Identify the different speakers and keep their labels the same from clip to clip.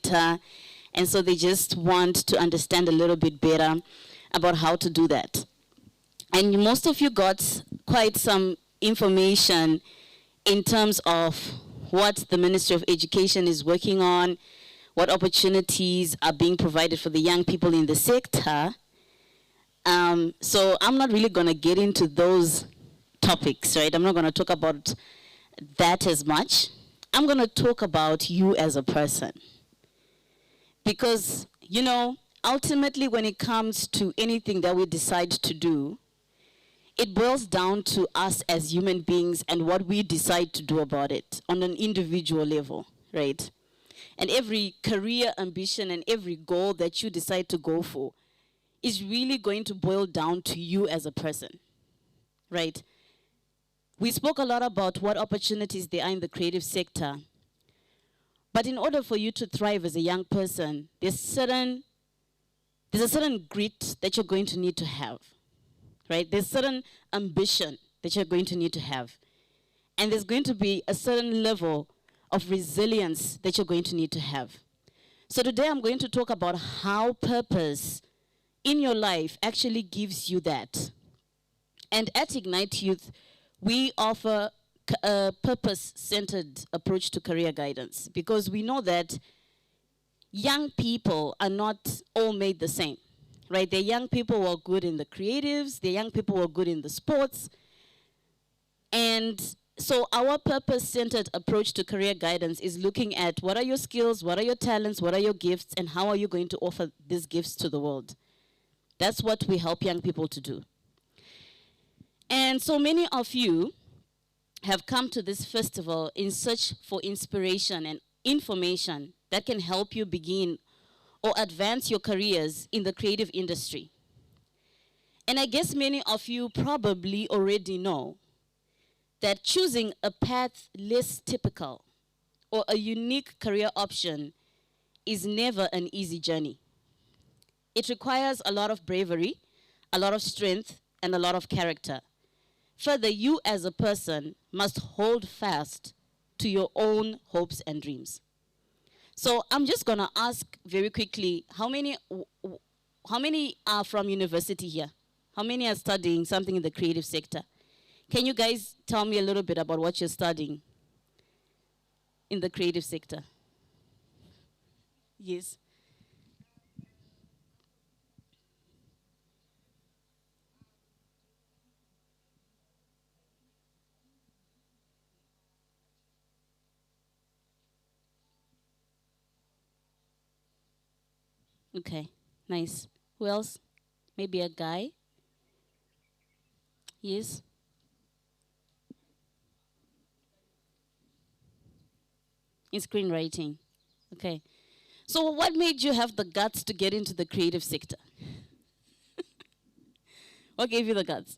Speaker 1: sector. And so they just want to understand a little bit better about how to do that. And most of you got quite some information in terms of what the Ministry of Education is working on, what opportunities are being provided for the young people in the sector. So I'm not really going to get into those topics, right? I'm not going to talk about that as much. I'm going to talk about you as a person. Because, you know, ultimately when it comes to anything that we decide to do, it boils down to us as human beings and what we decide to do about it on an individual level, right? And every career ambition and every goal that you decide to go for is really going to boil down to you as a person, right? We spoke a lot about what opportunities there are in the creative sector. But in order for you to thrive as a young person, there's a certain grit that you're going to need to have, right? There's certain ambition that you're going to need to have. And there's going to be a certain level of resilience that you're going to need to have. So today I'm going to talk about how purpose in your life actually gives you that. And at Ignite Youth, we offer a purpose-centered approach to career guidance because we know that young people are not all made the same, right? They're young people who are good in the creatives, they're young people who are good in the sports. And so our purpose-centered approach to career guidance is looking at what are your skills, what are your talents, what are your gifts, and how are you going to offer these gifts to the world. That's what we help young people to do. And so many of you have come to this festival in search for inspiration and information that can help you begin or advance your careers in the creative industry. And I guess many of you probably already know that choosing a path less typical or a unique career option is never an easy journey. It requires a lot of bravery, a lot of strength, and a lot of character. Further, you as a person must hold fast to your own hopes and dreams. So I'm just going to ask very quickly, how many are from university here? How many are studying something in the creative sector? Can you guys tell me a little bit about what you're studying in the creative sector? Yes. Okay, nice. Who else? Maybe a guy? Yes? In screenwriting. Okay. So what made you have the guts to get into the creative sector? What gave you the guts?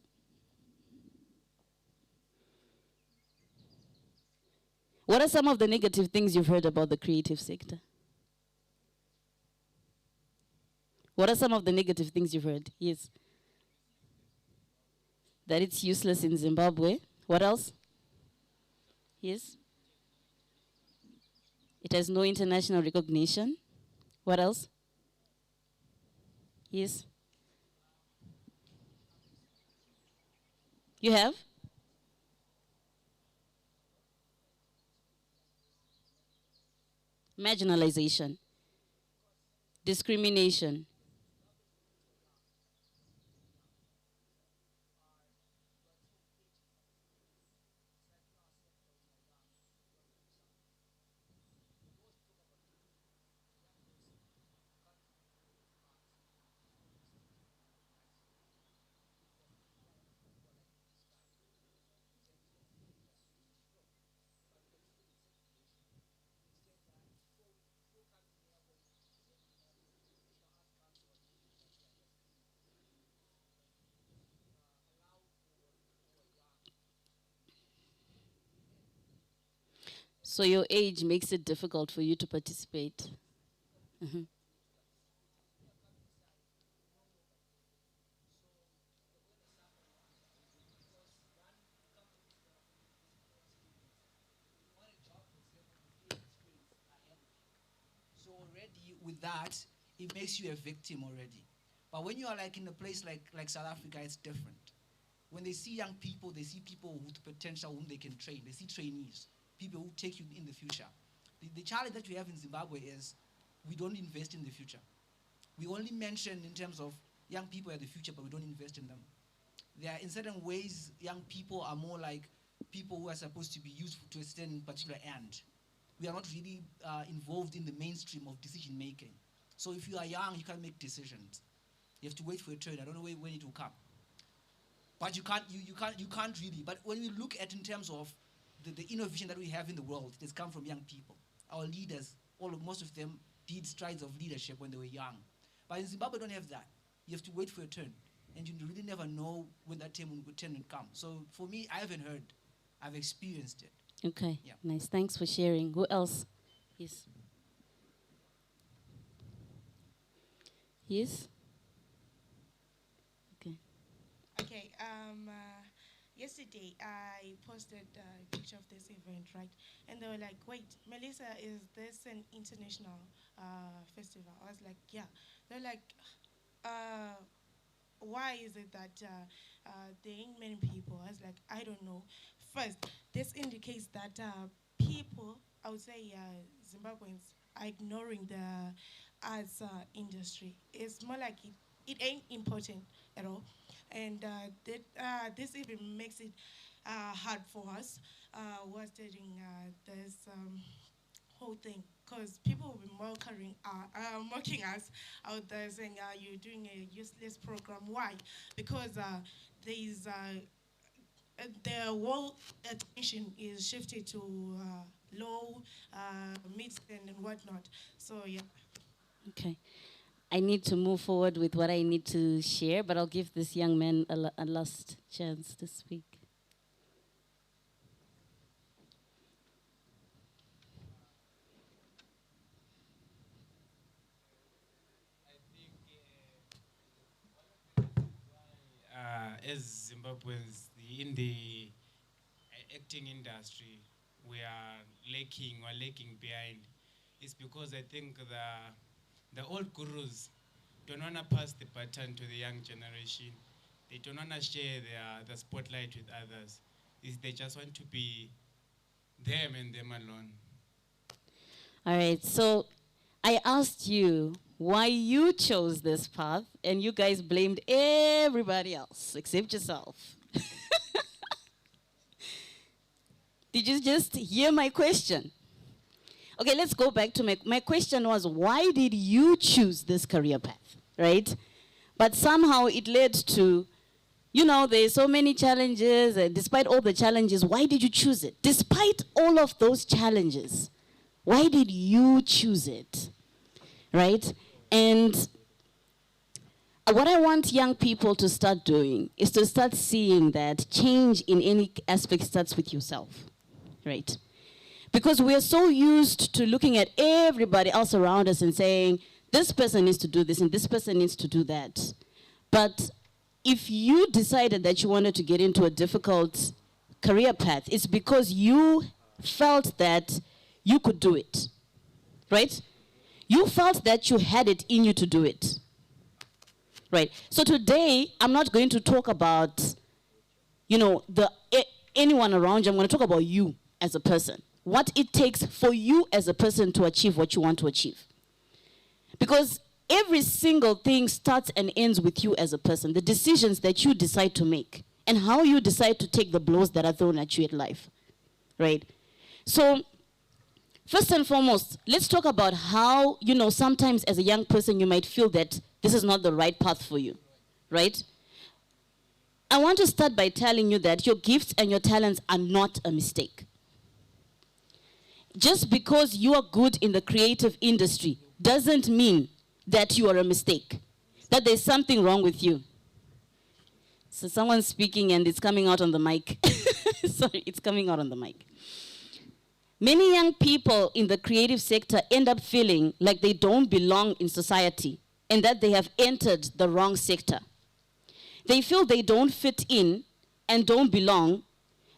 Speaker 1: What are some of the negative things you've heard about the creative sector? What are some of the negative things you've heard? Yes. That it's useless in Zimbabwe. What else? Yes. It has no international recognition. What else? Yes. You have? Marginalization. Discrimination. So your age makes it difficult for you to participate. Mhm.
Speaker 2: already with that, it makes you a victim already. But when you are like in a place like South Africa, it's different. When they see young people, they see people with potential whom they can train. They see trainees, people who take you in the future. The challenge that we have in Zimbabwe is we don't invest in the future. We only mention in terms of young people are the future, but we don't invest in them. There are, in certain ways, young people are more like people who are supposed to be used to a certain particular end. We are not really involved in the mainstream of decision making. So if you are young, you can't make decisions. You have to wait for a turn. I don't know when it will come. But you can't really. But when we look at in terms of the innovation that we have in the world, it has come from young people. Our leaders, most of them did strides of leadership when they were young. But in Zimbabwe, we don't have that. You have to wait for a turn. And you really never know when that turn will come. So for me, I haven't heard. I've experienced it.
Speaker 1: Okay,
Speaker 2: yeah.
Speaker 1: Nice. Thanks for sharing. Who else? Yes. Yes? Okay.
Speaker 3: Okay, yesterday I posted a picture of this event, right? And they were like, wait, Melissa, is this an international festival? I was like, yeah. They're like, why is it that there ain't many people? I was like, I don't know. First, this indicates that people, I would say Zimbabweans, are ignoring the arts industry. It's more like it ain't important at all. And this even makes it hard for us who are studying this whole thing, because people will be mocking us out there saying you're doing a useless program. Why? Because there's the whole attention is shifted to low, mid-end and whatnot. So yeah.
Speaker 1: Okay. I need to move forward with what I need to share, but I'll give this young man a last chance to speak.
Speaker 4: As Zimbabweans in the acting industry, we're lagging behind. It's because I think the old gurus don't want to pass the baton to the young generation. They don't want to share the spotlight with others. They just want to be them and them alone.
Speaker 1: All right, so I asked you why you chose this path, and you guys blamed everybody else except yourself. Did you just hear my question? Okay, let's go back to my question was, why did you choose this career path, right? But somehow it led to, there's so many challenges, and despite all the challenges, why did you choose it? Despite all of those challenges, why did you choose it, right? And what I want young people to start doing is to start seeing that change in any aspect starts with yourself, right? Because we are so used to looking at everybody else around us and saying, this person needs to do this and this person needs to do that. But if you decided that you wanted to get into a difficult career path, it's because you felt that you could do it, right? You felt that you had it in you to do it, right? So today, I'm not going to talk about, anyone around you. I'm going to talk about you as a person. What it takes for you as a person to achieve what you want to achieve. Because every single thing starts and ends with you as a person. The decisions that you decide to make and how you decide to take the blows that are thrown at you in life, right? So, first and foremost, let's talk about how, sometimes as a young person, you might feel that this is not the right path for you, right? I want to start by telling you that your gifts and your talents are not a mistake. Just because you are good in the creative industry doesn't mean that you are a mistake, that there's something wrong with you. So someone's speaking and it's coming out on the mic. Sorry, it's coming out on the mic. Many young people in the creative sector end up feeling like they don't belong in society and that they have entered the wrong sector. They feel they don't fit in and don't belong,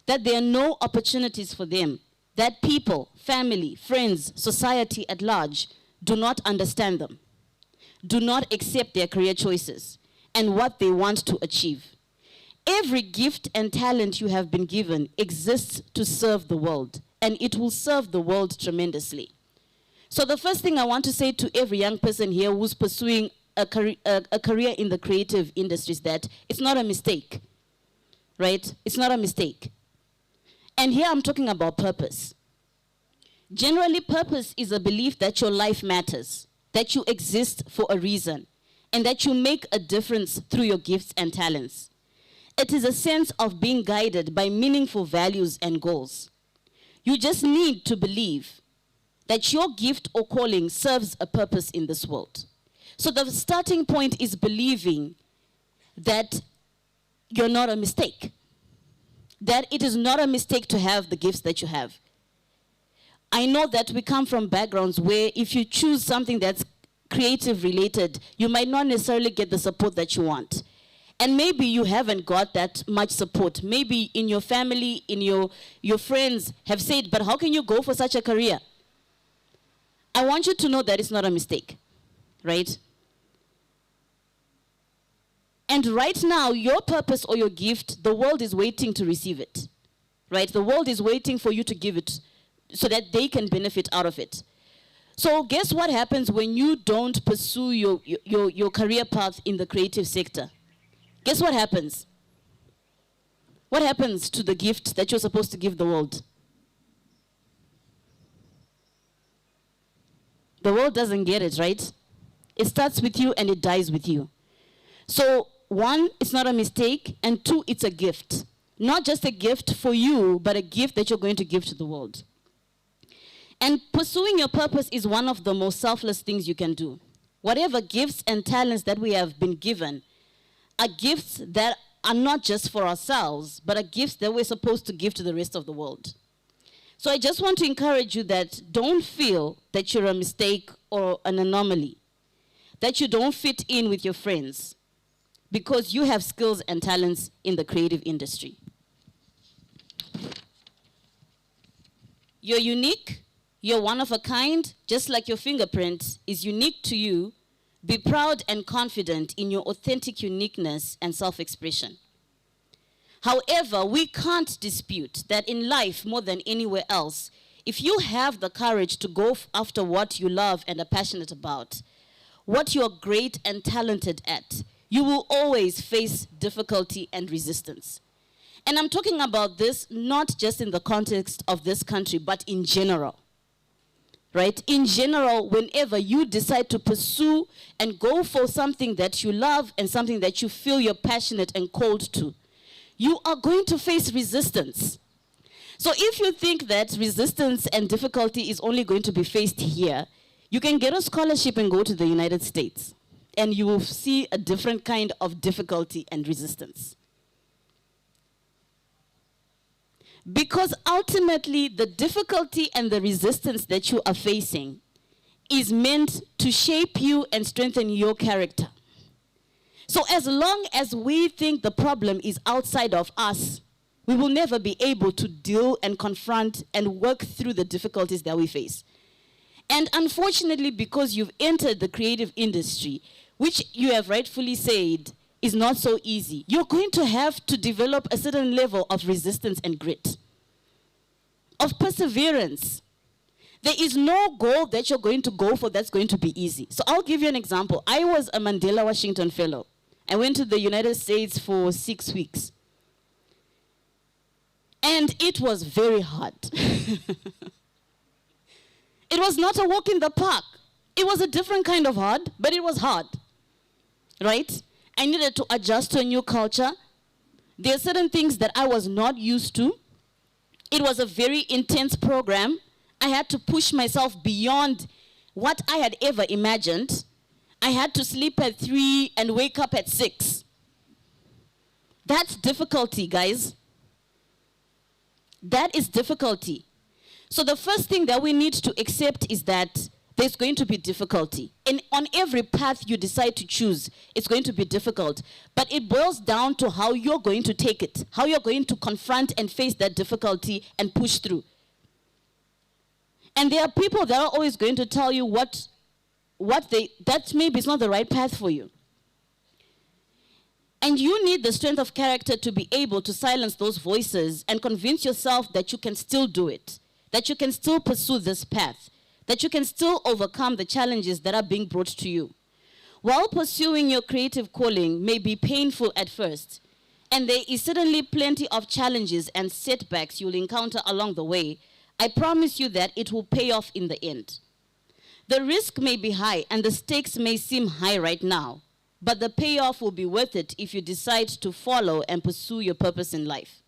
Speaker 1: that there are no opportunities for them, that people, family, friends, society at large do not understand them, do not accept their career choices and what they want to achieve. Every gift and talent you have been given exists to serve the world, and it will serve the world tremendously. So the first thing I want to say to every young person here who's pursuing a career in the creative industry is that it's not a mistake, right? It's not a mistake. And here I'm talking about purpose. Generally, purpose is a belief that your life matters, that you exist for a reason, and that you make a difference through your gifts and talents. It is a sense of being guided by meaningful values and goals. You just need to believe that your gift or calling serves a purpose in this world. So the starting point is believing that you're not a mistake, that it is not a mistake to have the gifts that you have. I know that we come from backgrounds where if you choose something that's creative related, you might not necessarily get the support that you want. And maybe you haven't got that much support. Maybe in your family, in your friends have said, but how can you go for such a career? I want you to know that it's not a mistake, right? And right now, your purpose or your gift, the world is waiting to receive it, right? The world is waiting for you to give it so that they can benefit out of it. So guess what happens when you don't pursue your career path in the creative sector? Guess what happens? What happens to the gift that you're supposed to give the world? The world doesn't get it, right? It starts with you and it dies with you. So, one, it's not a mistake, and two, it's a gift. Not just a gift for you, but a gift that you're going to give to the world. And pursuing your purpose is one of the most selfless things you can do. Whatever gifts and talents that we have been given are gifts that are not just for ourselves, but are gifts that we're supposed to give to the rest of the world. So I just want to encourage you that don't feel that you're a mistake or an anomaly, that you don't fit in with your friends, because you have skills and talents in the creative industry. You're unique, you're one of a kind, just like your fingerprint is unique to you. Be proud and confident in your authentic uniqueness and self-expression. However, we can't dispute that in life, more than anywhere else, if you have the courage to go after what you love and are passionate about, what you're great and talented at, you will always face difficulty and resistance. And I'm talking about this not just in the context of this country, but in general. Right? In general, whenever you decide to pursue and go for something that you love and something that you feel you're passionate and called to, you are going to face resistance. So if you think that resistance and difficulty is only going to be faced here, you can get a scholarship and go to the United States, and you will see a different kind of difficulty and resistance. Because ultimately, the difficulty and the resistance that you are facing is meant to shape you and strengthen your character. So as long as we think the problem is outside of us, we will never be able to deal and confront and work through the difficulties that we face. And unfortunately, because you've entered the creative industry, which you have rightfully said is not so easy, you're going to have to develop a certain level of resistance and grit, of perseverance. There is no goal that you're going to go for that's going to be easy. So I'll give you an example. I was a Mandela Washington Fellow. I went to the United States for 6 weeks. And it was very hard. It was not a walk in the park. It was a different kind of hard, but it was hard, right? I needed to adjust to a new culture. There are certain things that I was not used to. It was a very intense program. I had to push myself beyond what I had ever imagined. I had to sleep at 3 and wake up at 6. That's difficulty, guys. That is difficulty. So the first thing that we need to accept is that there's going to be difficulty. And on every path you decide to choose, it's going to be difficult. But it boils down to how you're going to take it, how you're going to confront and face that difficulty and push through. And there are people that are always going to tell you what that maybe is not the right path for you. And you need the strength of character to be able to silence those voices and convince yourself that you can still do it, that you can still pursue this path, that you can still overcome the challenges that are being brought to you. While pursuing your creative calling may be painful at first, and there is certainly plenty of challenges and setbacks you'll encounter along the way, I promise you that it will pay off in the end. The risk may be high and the stakes may seem high right now, but the payoff will be worth it if you decide to follow and pursue your purpose in life.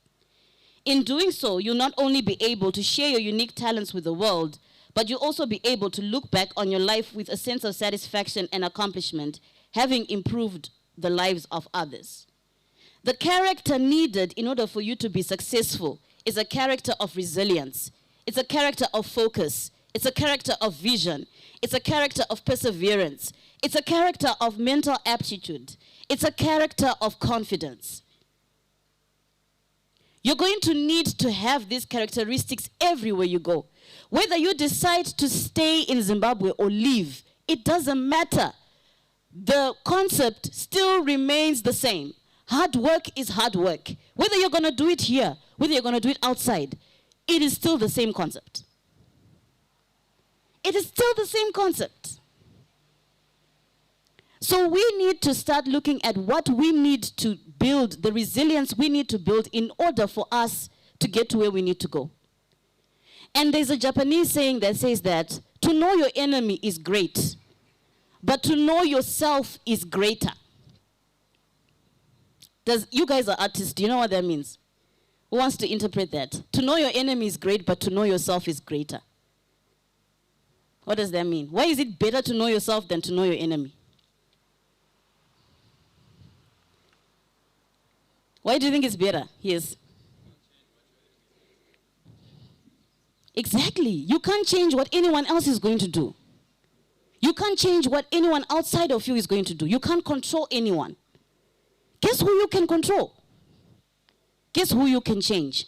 Speaker 1: In doing so, you'll not only be able to share your unique talents with the world, but you'll also be able to look back on your life with a sense of satisfaction and accomplishment, having improved the lives of others. The character needed in order for you to be successful is a character of resilience. It's a character of focus. It's a character of vision. It's a character of perseverance. It's a character of mental aptitude. It's a character of confidence. You're going to need to have these characteristics everywhere you go. Whether you decide to stay in Zimbabwe or leave, it doesn't matter. The concept still remains the same. Hard work is hard work. Whether you're going to do it here, whether you're going to do it outside, it is still the same concept. It is still the same concept. So we need to start looking at what we need to build, the resilience we need to build in order for us to get to where we need to go. And there's a Japanese saying that says that to know your enemy is great, but to know yourself is greater. You guys are artists, do you know what that means? Who wants to interpret that? To know your enemy is great, but to know yourself is greater. What does that mean? Why is it better to know yourself than to know your enemy? Why do you think it's better? Yes. Exactly. You can't change what anyone else is going to do. You can't change what anyone outside of you is going to do. You can't control anyone. Guess who you can control? Guess who you can change?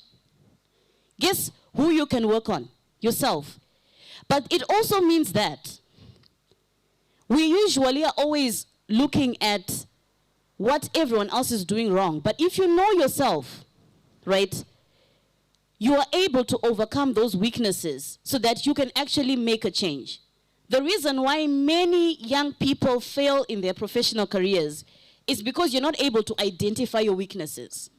Speaker 1: Guess who you can work on? Yourself. But it also means that we usually are always looking at what everyone else is doing wrong. But if you know yourself, right, you are able to overcome those weaknesses so that you can actually make a change. The reason why many young people fail in their professional careers is because you're not able to identify your weaknesses.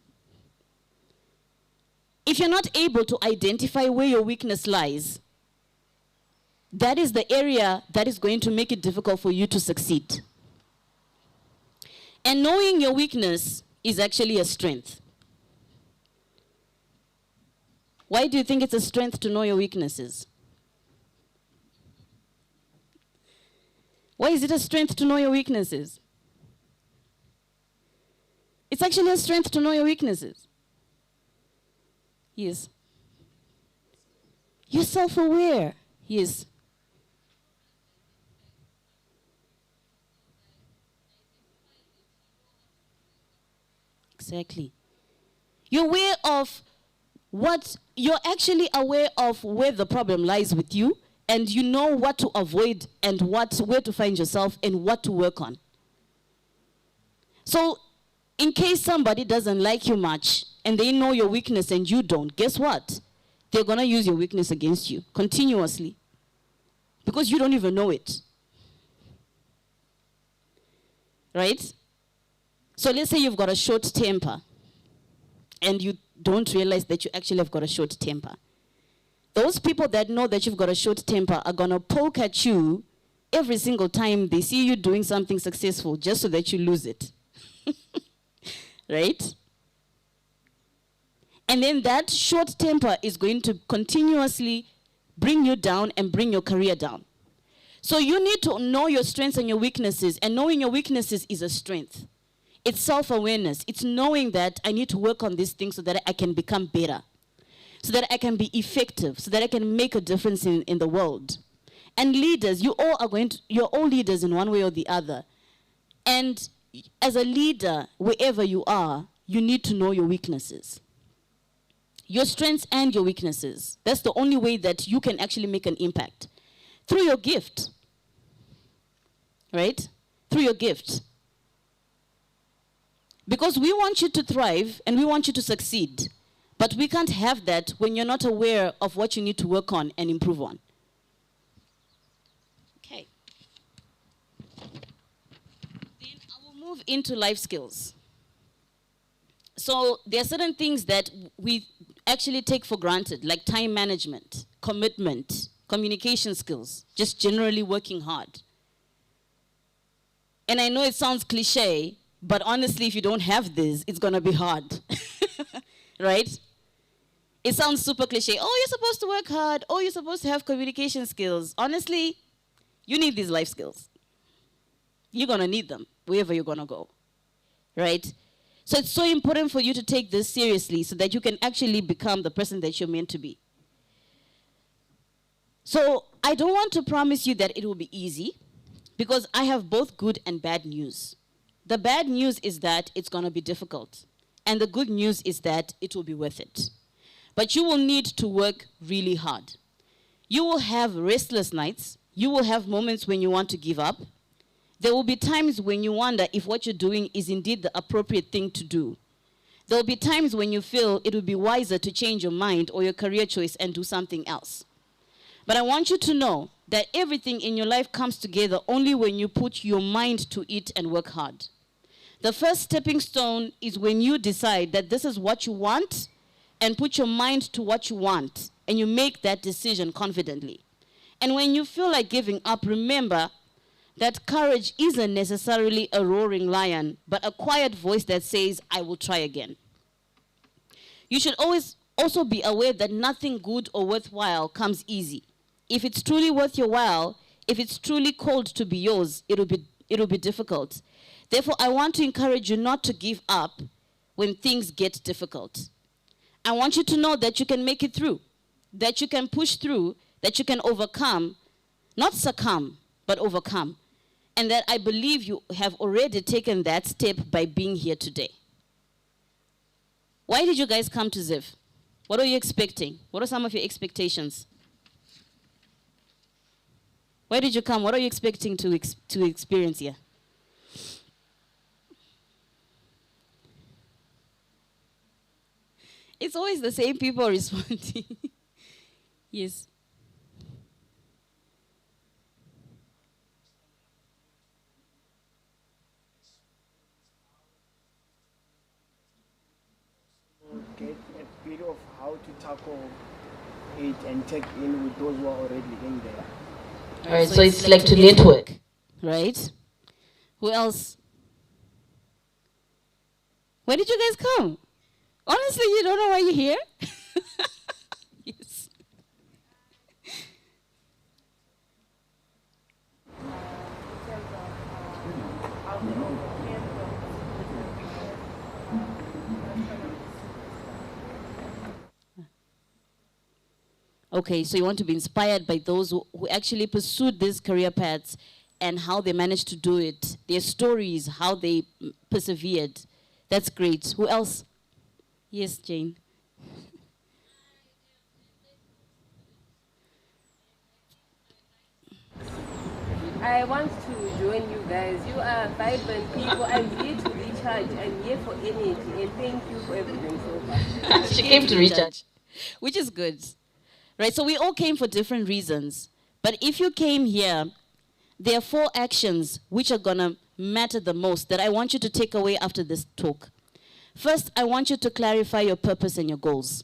Speaker 1: If you're not able to identify where your weakness lies, that is the area that is going to make it difficult for you to succeed. And knowing your weakness is actually a strength. Why do you think it's a strength to know your weaknesses? Why is it a strength to know your weaknesses? It's actually a strength to know your weaknesses. Yes. You're self-aware. Yes. Exactly. You're aware of you're actually aware of where the problem lies with you, and you know what to avoid and where to find yourself and what to work on. So, in case somebody doesn't like you much and they know your weakness and you don't, guess what? They're going to use your weakness against you continuously because you don't even know it. Right? So let's say you've got a short temper and you don't realize that you actually have got a short temper. Those people that know that you've got a short temper are going to poke at you every single time they see you doing something successful just so that you lose it. Right? And then that short temper is going to continuously bring you down and bring your career down. So you need to know your strengths and your weaknesses, and knowing your weaknesses is a strength. It's self-awareness. It's knowing that I need to work on these things so that I can become better, so that I can be effective, so that I can make a difference in the world. And leaders, you're all leaders in one way or the other. And as a leader, wherever you are, you need to know your weaknesses. Your strengths and your weaknesses. That's the only way that you can actually make an impact. Through your gift. right? Through your gift. Because we want you to thrive and we want you to succeed. But we can't have that when you're not aware of what you need to work on and improve on. Okay. Then I will move into life skills. So there are certain things that we actually take for granted, like time management, commitment, communication skills, just generally working hard. And I know it sounds cliche, but honestly, if you don't have this, it's going to be hard. Right? It sounds super cliche. Oh, you're supposed to work hard. Oh, you're supposed to have communication skills. Honestly, you need these life skills. You're going to need them wherever you're going to go. Right? So it's so important for you to take this seriously so that you can actually become the person that you're meant to be. So I don't want to promise you that it will be easy because I have both good and bad news. The bad news is that it's going to be difficult. And the good news is that it will be worth it. But you will need to work really hard. You will have restless nights. You will have moments when you want to give up. There will be times when you wonder if what you're doing is indeed the appropriate thing to do. There will be times when you feel it would be wiser to change your mind or your career choice and do something else. But I want you to know that everything in your life comes together only when you put your mind to it and work hard. The first stepping stone is when you decide that this is what you want and put your mind to what you want, and you make that decision confidently. And when you feel like giving up, remember that courage isn't necessarily a roaring lion, but a quiet voice that says, I will try again. You should always also be aware that nothing good or worthwhile comes easy. If it's truly worth your while, if it's truly called to be yours, it'll be difficult. Therefore, I want to encourage you not to give up when things get difficult. I want you to know that you can make it through, that you can push through, that you can overcome, not succumb, but overcome. And that I believe you have already taken that step by being here today. Why did you guys come to ZIFFT? What are you expecting? What are some of your expectations? Why did you come? What are you expecting to experience here? It's always the same people responding. Yes.
Speaker 5: Get a bit of how to tackle it and check in with those who are already in there.
Speaker 1: All right, so it's like to network, right? Who else? Where did you guys come? Honestly, you don't know why you're here? Yes. Okay, so you want to be inspired by those who actually pursued these career paths and how they managed to do it, their stories, how they persevered. That's great. Who else? Yes, Jane.
Speaker 6: I want to join you guys. You are vibrant people. I'm here to recharge. I'm here for energy. And thank you for everything so far.
Speaker 1: She came to recharge, which is good. Right, so we all came for different reasons. But if you came here, there are 4 actions which are going to matter the most that I want you to take away after this talk. First, I want you to clarify your purpose and your goals.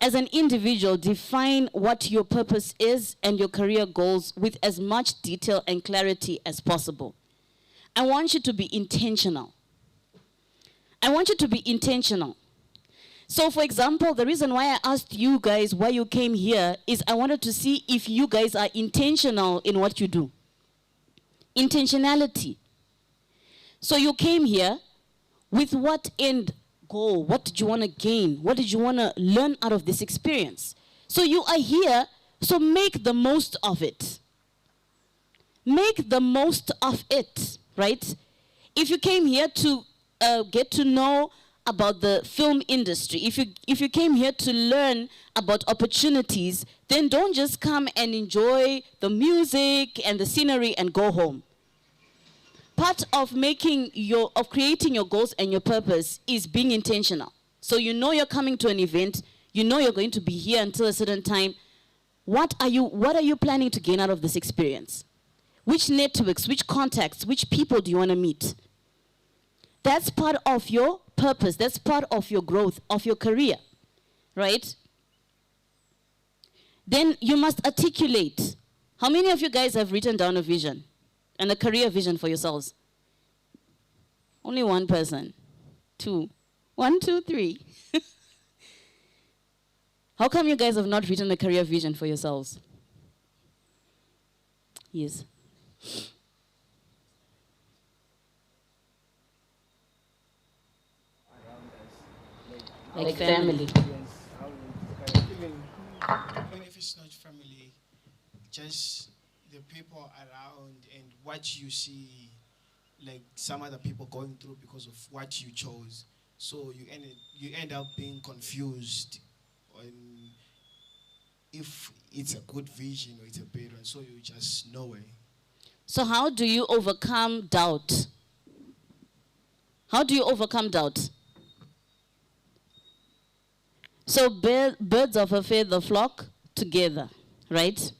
Speaker 1: As an individual, define what your purpose is and your career goals with as much detail and clarity as possible. I want you to be intentional. I want you to be intentional. So, for example, the reason why I asked you guys why you came here is I wanted to see if you guys are intentional in what you do. Intentionality. So you came here with what end goal? What did you want to gain? What did you want to learn out of this experience? So you are here, so make the most of it. Make the most of it, right? If you came here to get to know about the film industry, if you came here to learn about opportunities, then don't just come and enjoy the music and the scenery and go home. part of creating your goals and your purpose is being intentional. So you know you're coming to an event, you know you're going to be here until a certain time. What are you planning to gain out of this experience? Which networks, which contacts, which people do you want to meet? That's part of your purpose. That's part of your growth, of your career, right? Then you must articulate. How many of you guys have written down a vision and a career vision for yourselves? Only one person. Two. 1, 2, 3. How come you guys have not written a career vision for yourselves? Yes. Like family.
Speaker 5: Yes, how it's kind of
Speaker 7: Even if it's not family, just the people around and what you see, like some other people going through because of what you chose. So you end up being confused on if it's a good vision or it's a bad one. So you just know it.
Speaker 1: So how do you overcome doubt? How do you overcome doubt? So birds of a feather flock together, right?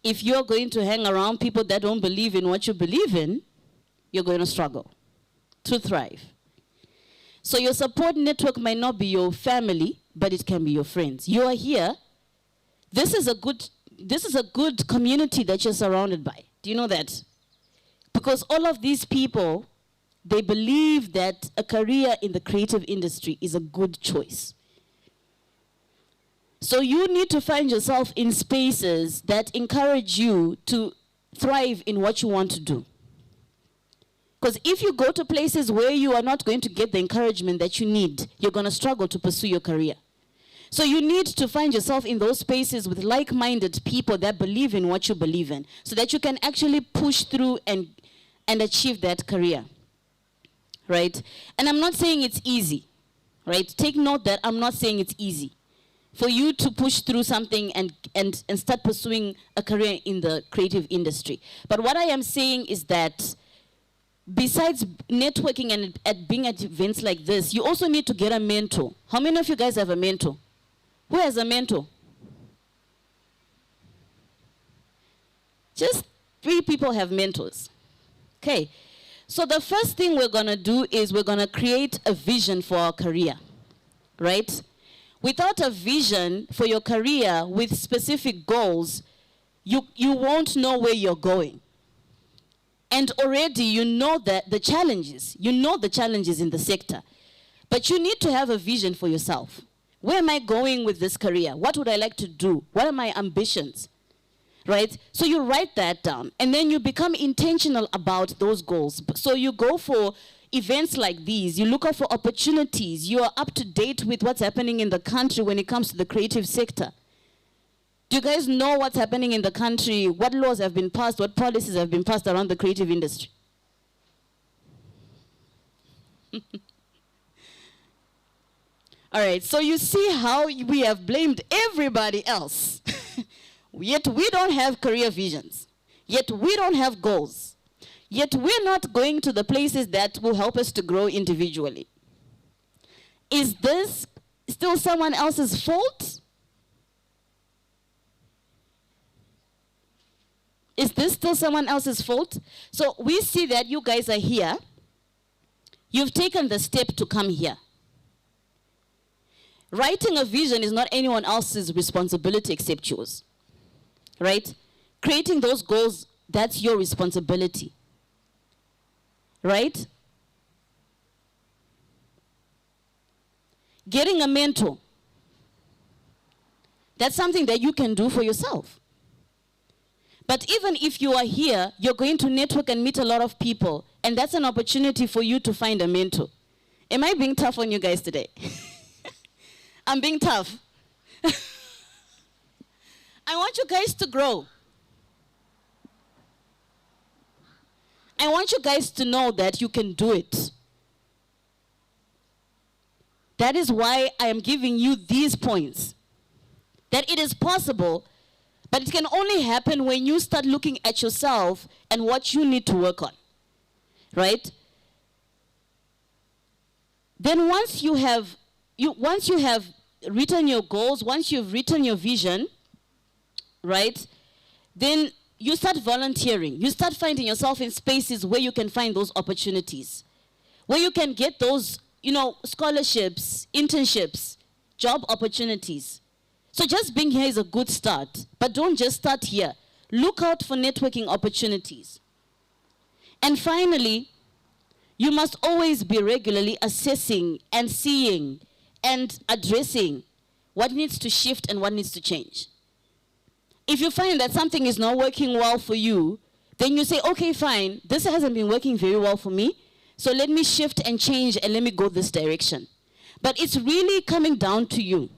Speaker 1: If you're going to hang around people that don't believe in what you believe in, you're going to struggle to thrive. So your support network might not be your family, but it can be your friends. You are here. This is a good community that you're surrounded by. Do you know that? Because all of these people, they believe that a career in the creative industry is a good choice. So you need to find yourself in spaces that encourage you to thrive in what you want to do. Because if you go to places where you are not going to get the encouragement that you need, you're going to struggle to pursue your career. So you need to find yourself in those spaces with like-minded people that believe in what you believe in, so that you can actually push through and achieve that career, right? And I'm not saying it's easy, right? Take note that I'm not saying it's easy for you to push through something and start pursuing a career in the creative industry. But what I am saying is that besides networking and being at events like this, you also need to get a mentor. How many of you guys have a mentor? Who has a mentor? Just 3 people have mentors. Okay. So the first thing we're going to do is we're going to create a vision for our career, right? Without a vision for your career with specific goals, you won't know where you're going. And already you know that the challenges in the sector. But you need to have a vision for yourself. Where am I going with this career? What would I like to do? What are my ambitions? Right? So you write that down, and then you become intentional about those goals. So you go for events like these, you look out for opportunities, you are up to date with what's happening in the country when it comes to the creative sector. Do you guys know what's happening in the country? What laws have been passed? What policies have been passed around the creative industry? All right, so you see how we have blamed everybody else. Yet we don't have career visions. Yet we don't have goals. Yet we're not going to the places that will help us to grow individually. Is this still someone else's fault? Is this still someone else's fault? So we see that you guys are here. You've taken the step to come here. Writing a vision is not anyone else's responsibility except yours, right? Creating those goals, that's your responsibility, right? Getting a mentor, that's something that you can do for yourself. But even if you are here, you're going to network and meet a lot of people, and that's an opportunity for you to find a mentor. Am I being tough on you guys today? I'm being tough. I want you guys to grow. I want you guys to know that you can do it. That is why I am giving you these points. That it is possible, but it can only happen when you start looking at yourself and what you need to work on. right? Then once you have written your goals, once you've written your vision, right, then you start volunteering. You start finding yourself in spaces where you can find those opportunities, where you can get those, scholarships, internships, job opportunities. So just being here is a good start, but don't just start here. Look out for networking opportunities. And finally, you must always be regularly assessing and seeing and addressing what needs to shift and what needs to change. If you find that something is not working well for you, then you say, okay, fine, this hasn't been working very well for me, so let me shift and change and let me go this direction. But it's really coming down to you.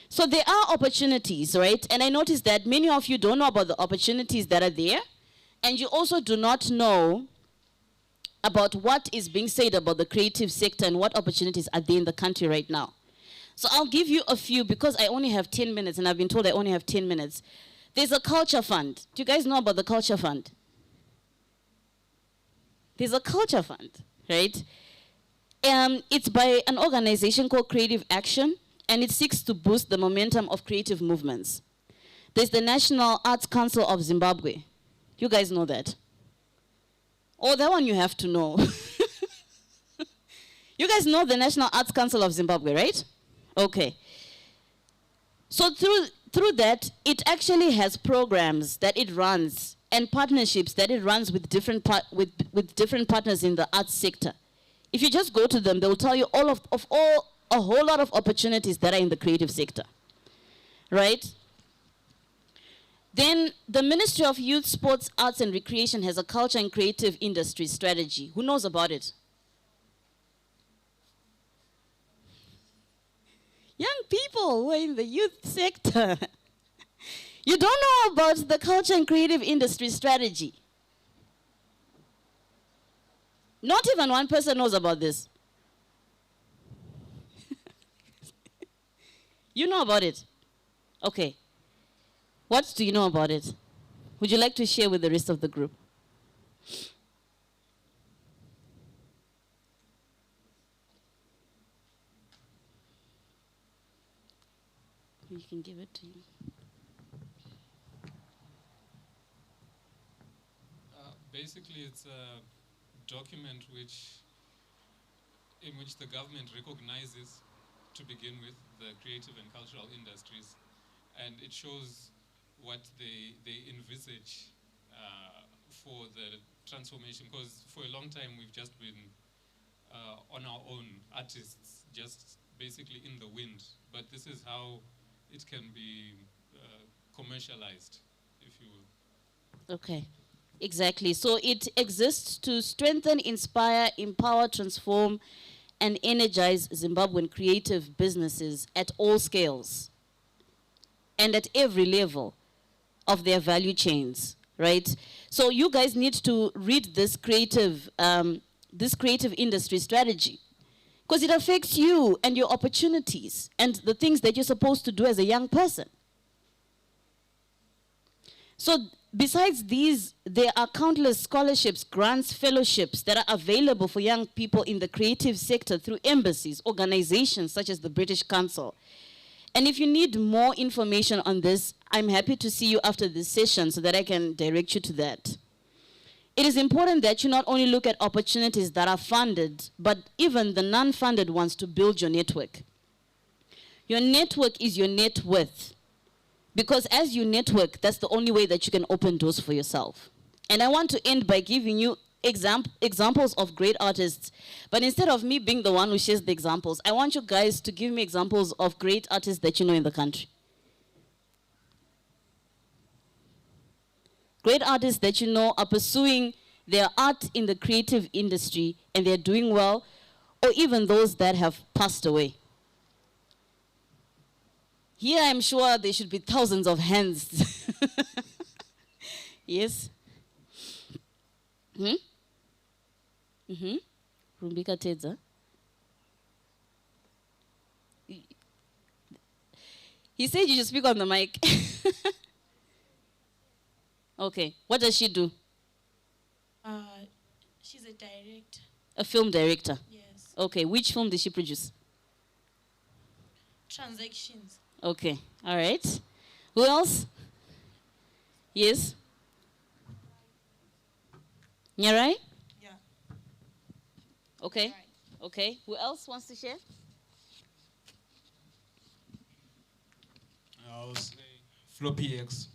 Speaker 1: So there are opportunities, right? And I noticed that many of you don't know about the opportunities that are there, and you also do not know about what is being said about the creative sector and what opportunities are there in the country right now. So I'll give you a few because I only have 10 minutes and I've been told I only have 10 minutes. There's a culture fund. Do you guys know about the culture fund? There's a culture fund, right? It's by an organization called Creative Action, and it seeks to boost the momentum of creative movements. There's the National Arts Council of Zimbabwe. You guys know that? Oh, that one you have to know. You guys know the National Arts Council of Zimbabwe, right? Okay. So through that, it actually has programs that it runs and partnerships that it runs with different partners in the arts sector. If you just go to them, they will tell you a whole lot of opportunities that are in the creative sector, right? Then the Ministry of Youth, Sports, Arts and Recreation has a culture and creative industry strategy. Who knows about it? Young people who are in the youth sector. You don't know about the culture and creative industry strategy. Not even one person knows about this. You know about it? Okay. What do you know about it? Would you like to share with the rest of the group? You can give it to you.
Speaker 8: Basically, it's a document in which the government recognizes, to begin with, the creative and cultural industries, and it shows what they envisage for the transformation, because for a long time we've just been on our own, artists just basically in the wind, but this is how it can be commercialized, if you will.
Speaker 1: Okay, exactly. So it exists to strengthen, inspire, empower, transform, and energize Zimbabwean creative businesses at all scales and at every level of their value chains, right? So you guys need to read this creative industry strategy, because it affects you and your opportunities and the things that you're supposed to do as a young person. So besides these, there are countless scholarships, grants, fellowships that are available for young people in the creative sector through embassies, organizations such as the British Council. And if you need more information on this, I'm happy to see you after this session so that I can direct you to that. It is important that you not only look at opportunities that are funded, but even the non-funded ones to build your network. Your network is your net worth. Because as you network, that's the only way that you can open doors for yourself. And I want to end by giving you examples of great artists. But instead of me being the one who shares the examples, I want you guys to give me examples of great artists that you know in the country. Great artists that you know are pursuing their art in the creative industry and they're doing well, or even those that have passed away. Here I'm sure there should be thousands of hands. Yes? Rumbika Tedza. He said you should speak on the mic. Okay, what does she do?
Speaker 3: She's a director.
Speaker 1: A film director?
Speaker 3: Yes.
Speaker 1: Okay, which film did she produce?
Speaker 3: Transactions.
Speaker 1: Okay, all right. Who else? Yes? Nyarai?
Speaker 3: Yeah.
Speaker 1: Okay,
Speaker 3: Right.
Speaker 1: okay. Who else wants to share?
Speaker 9: I'll say Floppy X.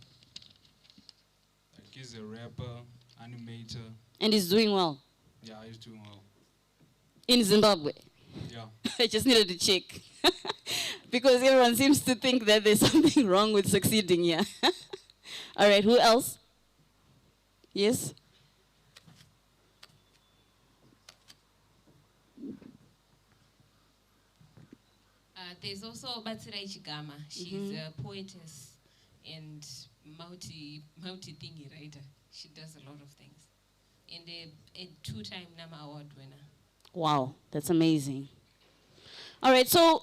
Speaker 9: Like he's a rapper, animator.
Speaker 1: And he's doing well
Speaker 9: Yeah, he's doing well.
Speaker 1: in Zimbabwe.
Speaker 9: Yeah.
Speaker 1: I just needed to check. Because everyone seems to think that there's something wrong with succeeding here. All right, who else? Yes?
Speaker 6: There's also Batsirai Chigama. She's a poetess and multi-thingy writer. She does a lot of things. And a two-time NAMA award winner.
Speaker 1: Wow, that's amazing. All right, so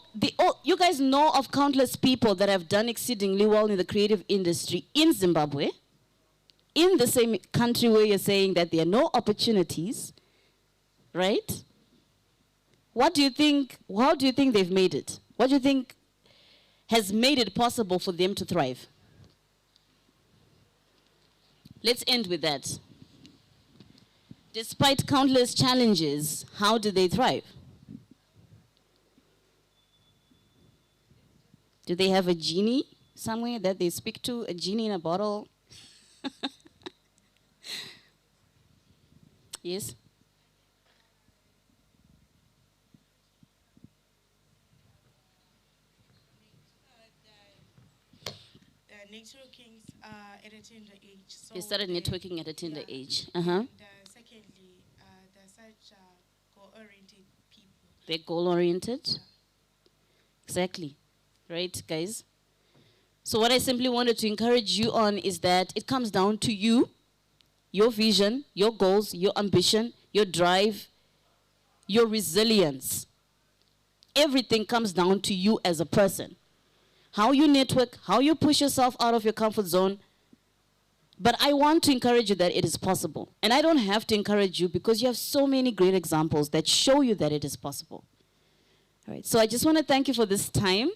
Speaker 1: you guys know of countless people that have done exceedingly well in the creative industry in Zimbabwe, in the same country where you're saying that there are no opportunities, right? What do you think, how do you think they've made it? What do you think has made it possible for them to thrive? Let's end with that. Despite countless challenges, how do they thrive? Do they have a genie somewhere that they speak to? A genie in a bottle? Yes?
Speaker 3: Networking at a tender age. So
Speaker 1: They started networking at a tender age.
Speaker 3: And, secondly, they're such goal-oriented people.
Speaker 1: They're goal-oriented? Exactly. Right, guys? So what I simply wanted to encourage you on is that it comes down to you, your vision, your goals, your ambition, your drive, your resilience. Everything comes down to you as a person. How you network, how you push yourself out of your comfort zone. But I want to encourage you that it is possible. And I don't have to encourage you because you have so many great examples that show you that it is possible. All right, so I just want to thank you for this time.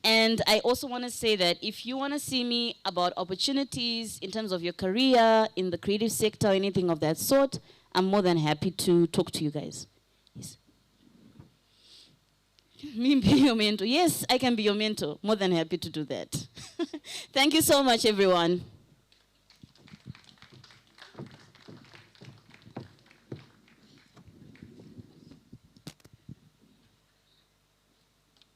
Speaker 1: And I also want to say that if you want to see me about opportunities in terms of your career, in the creative sector, or anything of that sort, I'm more than happy to talk to you guys. Yes. Me be your mentor. Yes, I can be your mentor. More than happy to do that. Thank you so much, everyone.